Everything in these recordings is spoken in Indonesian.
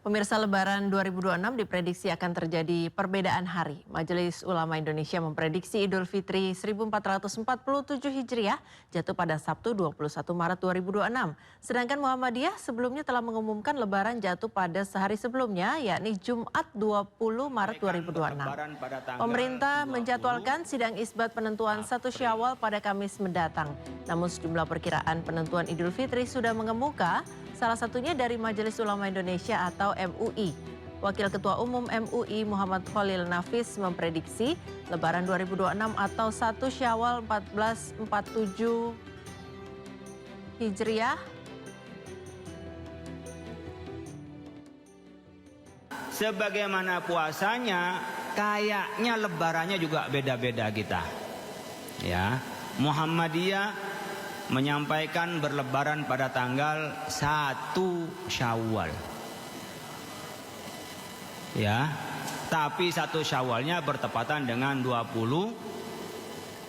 Pemirsa Lebaran 2026 diprediksi akan terjadi perbedaan hari. Majelis Ulama Indonesia memprediksi Idul Fitri 1447 Hijriah jatuh pada Sabtu 21 Maret 2026. Sedangkan Muhammadiyah sebelumnya telah mengumumkan Lebaran jatuh pada sehari sebelumnya, yakni Jumat 20 Maret 2026. Pemerintah menjadwalkan sidang isbat penentuan 1 Syawal pada Kamis mendatang. Namun sejumlah perkiraan penentuan Idul Fitri sudah mengemuka, salah satunya dari Majelis Ulama Indonesia atau MUI. Wakil Ketua Umum MUI Muhammad Khalil Nafis memprediksi Lebaran 2026 atau 1 Syawal 1447 Hijriah sebagaimana puasanya, kayaknya lebarannya juga beda-beda kita. Ya, Muhammadiyah menyampaikan berlebaran pada tanggal 1 Syawal. Ya, tapi 1 Syawalnya bertepatan dengan 20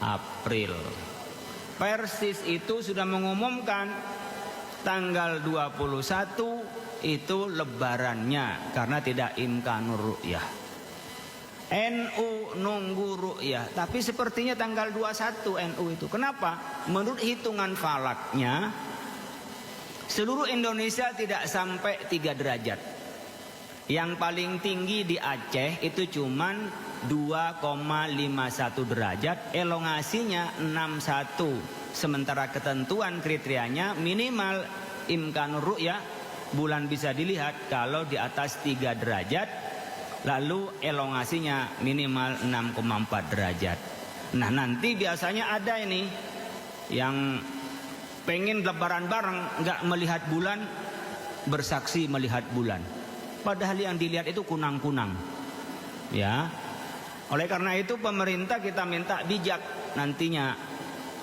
April. Persis itu sudah mengumumkan tanggal 21 itu lebarannya karena tidak imkanur ru'yah. NU nunggu ru'yah, tapi sepertinya tanggal 21 NU itu. Kenapa? Menurut hitungan falaknya, seluruh Indonesia tidak sampai 3 derajat. Yang paling tinggi di Aceh itu cuman 2,51 derajat, elongasinya 61. Sementara ketentuan kriterianya minimal imkanur ru'yah, bulan bisa dilihat kalau di atas 3 derajat. Lalu elongasinya minimal 6,4 derajat. Nah, nanti biasanya ada ini yang pengen lebaran bareng, nggak melihat bulan, bersaksi melihat bulan. Padahal yang dilihat itu kunang-kunang. Ya. Oleh karena itu pemerintah kita minta bijak nantinya.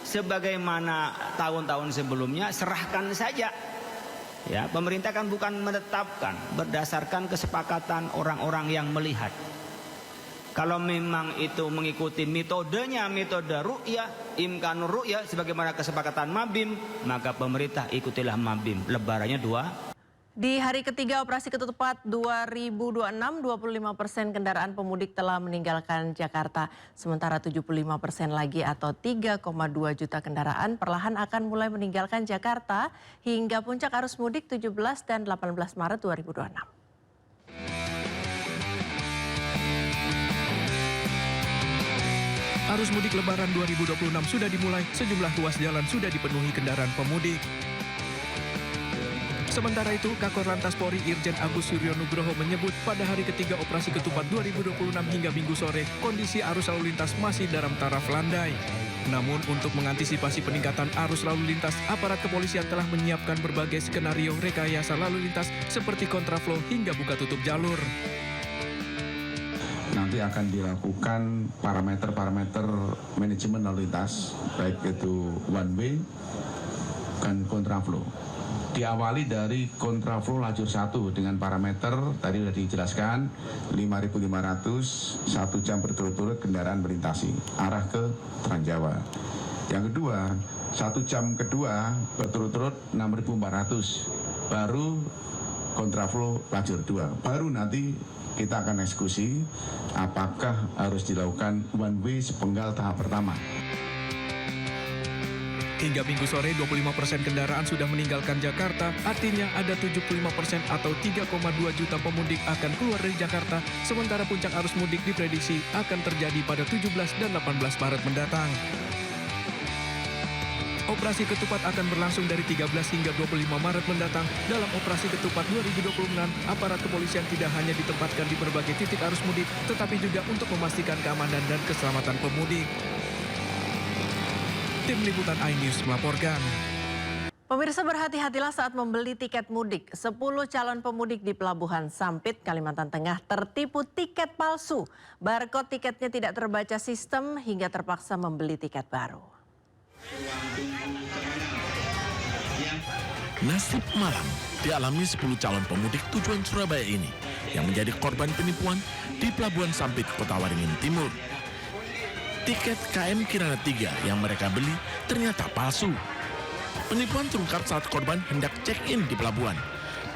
Sebagaimana tahun-tahun sebelumnya, serahkan saja. Ya, pemerintah kan bukan menetapkan berdasarkan kesepakatan orang-orang yang melihat. Kalau memang itu mengikuti metodenya, metode ru'yah, imkanur ru'yah sebagaimana kesepakatan Mabim, maka pemerintah ikutilah Mabim. Lebarannya 2. Di hari ketiga operasi ketupat 2026, 25% kendaraan pemudik telah meninggalkan Jakarta. Sementara 75% lagi atau 3,2 juta kendaraan perlahan akan mulai meninggalkan Jakarta hingga puncak arus mudik 17 dan 18 Maret 2026. Arus mudik Lebaran 2026 sudah dimulai, sejumlah ruas jalan sudah dipenuhi kendaraan pemudik. Sementara itu, Kakor Lantas Polri Irjen Agus Suryo Nugroho menyebut pada hari ketiga operasi ketupat 2026 hingga Minggu sore, kondisi arus lalu lintas masih dalam taraf landai. Namun untuk mengantisipasi peningkatan arus lalu lintas, aparat kepolisian telah menyiapkan berbagai skenario rekayasa lalu lintas seperti kontraflow hingga buka tutup jalur. Nanti akan dilakukan parameter-parameter manajemen lalu lintas, baik itu one way dan kontraflow. Diawali dari kontraflow lajur 1 dengan parameter tadi sudah dijelaskan 5.500 1 jam berturut-turut kendaraan melintasi arah ke Transjawa. Yang kedua, 1 jam kedua berturut-turut 6.400 baru kontraflow lajur 2. Baru nanti kita akan eksekusi apakah harus dilakukan one way sepenggal tahap pertama. Hingga Minggu sore, 25% kendaraan sudah meninggalkan Jakarta, artinya ada 75% atau 3,2 juta pemudik akan keluar dari Jakarta, sementara puncak arus mudik diprediksi akan terjadi pada 17 dan 18 Maret mendatang. Operasi ketupat akan berlangsung dari 13 hingga 25 Maret mendatang. Dalam operasi ketupat 2026, aparat kepolisian tidak hanya ditempatkan di berbagai titik arus mudik, tetapi juga untuk memastikan keamanan dan keselamatan pemudik. Tim Liputan iNews melaporkan. Pemirsa, berhati-hatilah saat membeli tiket mudik. 10 calon pemudik di Pelabuhan Sampit, Kalimantan Tengah tertipu tiket palsu. Barcode tiketnya tidak terbaca sistem hingga terpaksa membeli tiket baru. Nasib malam dialami 10 calon pemudik tujuan Surabaya ini yang menjadi korban penipuan di Pelabuhan Sampit, Kota Waringin Timur. Tiket KM Kirana 3 yang mereka beli ternyata palsu. Penipuan terungkap saat korban hendak check-in di pelabuhan.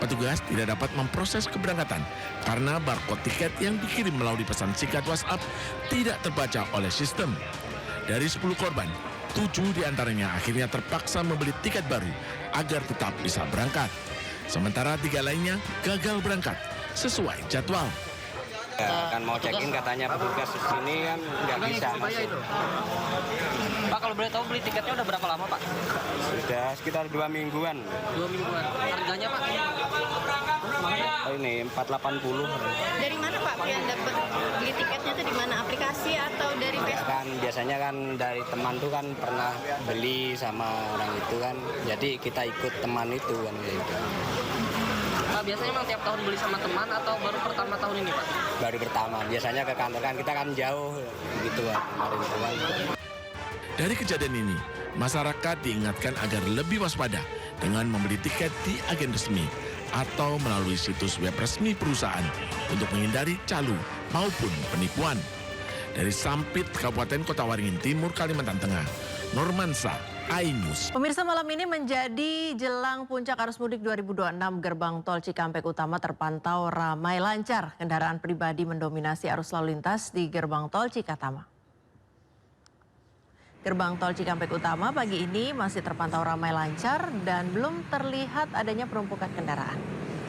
Petugas tidak dapat memproses keberangkatan karena barcode tiket yang dikirim melalui pesan singkat WhatsApp tidak terbaca oleh sistem. Dari 10 korban, 7 diantaranya akhirnya terpaksa membeli tiket baru agar tetap bisa berangkat. Sementara 3 lainnya gagal berangkat sesuai jadwal. Ya, kan mau check-in katanya petugas di sini kan nggak bisa masuk. Pak, kalau boleh tahu beli tiketnya udah berapa lama, Pak? Sudah sekitar 2 mingguan. 2 mingguan. Harganya, Pak? Oh, ini 480. Dari mana Pak yang dapat beli tiketnya tuh di mana? Aplikasi atau dari Facebook? Kan biasanya kan dari teman tuh kan pernah beli sama orang itu kan. Jadi kita ikut teman itu kan gitu. Pak, biasanya emang tiap tahun beli sama teman atau baru pertama tahun ini, Pak? Baru pertama. Biasanya ke kantor kan kita kan jauh gitu kan kemarin itu kan. Dari kejadian ini, masyarakat diingatkan agar lebih waspada dengan membeli tiket di agen resmi atau melalui situs web resmi perusahaan untuk menghindari calo maupun penipuan. Dari Sampit, Kabupaten Kota Waringin Timur, Kalimantan Tengah, Nurmansa, Ainus. Pemirsa, malam ini menjadi jelang puncak arus mudik 2026, gerbang tol Cikampek Utama terpantau ramai lancar. Kendaraan pribadi mendominasi arus lalu lintas di gerbang tol Cikatama. Gerbang tol Cikampek Utama pagi ini masih terpantau ramai lancar dan belum terlihat adanya penumpukan kendaraan.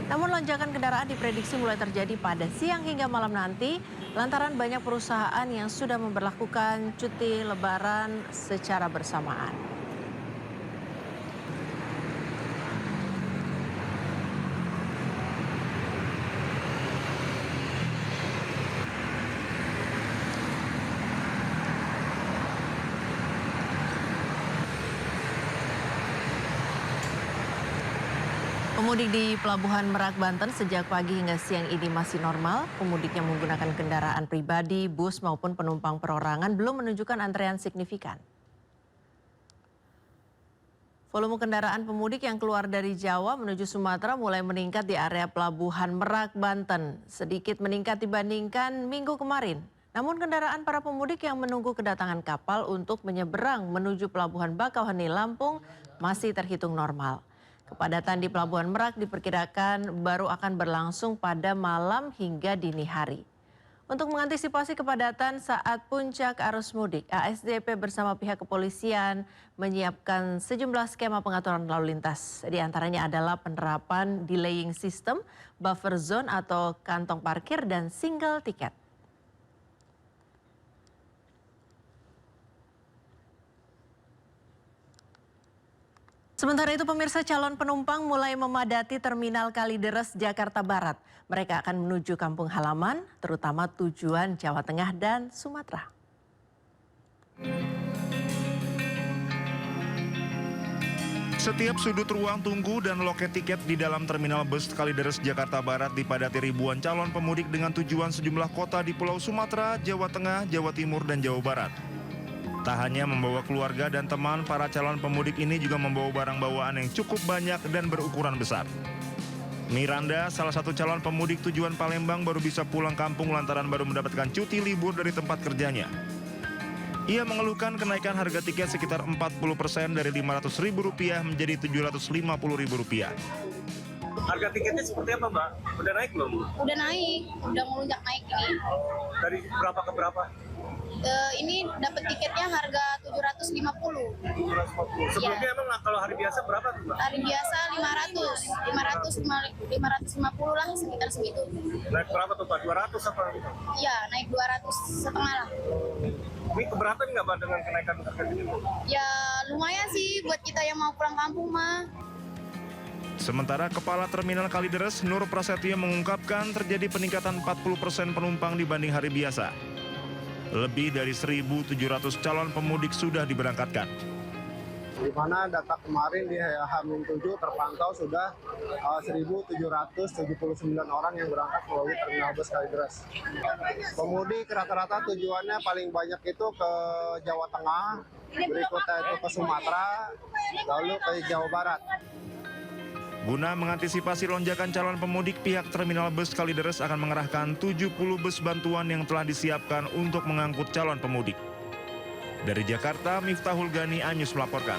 Namun lonjakan kendaraan diprediksi mulai terjadi pada siang hingga malam nanti lantaran banyak perusahaan yang sudah memberlakukan cuti lebaran secara bersamaan. Pemudik di Pelabuhan Merak, Banten sejak pagi hingga siang ini masih normal. Pemudik yang menggunakan kendaraan pribadi, bus maupun penumpang perorangan belum menunjukkan antrean signifikan. Volume kendaraan pemudik yang keluar dari Jawa menuju Sumatera mulai meningkat di area Pelabuhan Merak, Banten. Sedikit meningkat dibandingkan minggu kemarin. Namun kendaraan para pemudik yang menunggu kedatangan kapal untuk menyeberang menuju Pelabuhan Bakauheni, Lampung masih terhitung normal. Kepadatan di Pelabuhan Merak diperkirakan baru akan berlangsung pada malam hingga dini hari. Untuk mengantisipasi kepadatan saat puncak arus mudik, ASDP bersama pihak kepolisian menyiapkan sejumlah skema pengaturan lalu lintas. Di antaranya adalah penerapan delaying system, buffer zone atau kantong parkir, dan single tiket. Sementara itu pemirsa, calon penumpang mulai memadati Terminal Kalideres, Jakarta Barat. Mereka akan menuju kampung halaman, terutama tujuan Jawa Tengah dan Sumatera. Setiap sudut ruang tunggu dan loket tiket di dalam Terminal Bus Kalideres, Jakarta Barat dipadati ribuan calon pemudik dengan tujuan sejumlah kota di Pulau Sumatera, Jawa Tengah, Jawa Timur, dan Jawa Barat. Tak hanya membawa keluarga dan teman, para calon pemudik ini juga membawa barang bawaan yang cukup banyak dan berukuran besar. Miranda, salah satu calon pemudik tujuan Palembang, baru bisa pulang kampung lantaran baru mendapatkan cuti libur dari tempat kerjanya. Ia mengeluhkan kenaikan harga tiket sekitar 40% dari Rp500.000 menjadi Rp750.000. Harga tiketnya seperti apa, Mbak? Udah naik belum? Udah naik, udah melonjak naik ini. Dari berapa ke berapa? Ini dapat tiketnya harga 750. 750. Sebelumnya emang kalau hari biasa berapa tuh, Mbak? Hari biasa 550 lah, sekitar segitu. Naik berapa tuh, Pak? 200 apa? Ya, naik 200,5 lah. Ini keberatan nggak, Pak, dengan kenaikan harga ini? Ya lumayan sih buat kita yang mau pulang kampung mah. Sementara Kepala Terminal Kalideres, Nur Prasetyo, mengungkapkan terjadi peningkatan 40% penumpang dibanding hari biasa. Lebih dari 1.700 calon pemudik sudah diberangkatkan. Di mana data kemarin di H-7 terpantau sudah 1.779 orang yang berangkat melalui Terminal Bus Kalideres. Pemudik rata-rata tujuannya paling banyak itu ke Jawa Tengah, berikutnya itu ke Sumatera, lalu ke Jawa Barat. Guna mengantisipasi lonjakan calon pemudik, pihak Terminal Bus Kalideres akan mengerahkan 70 bus bantuan yang telah disiapkan untuk mengangkut calon pemudik. Dari Jakarta, Miftahul Gani, Anyus melaporkan.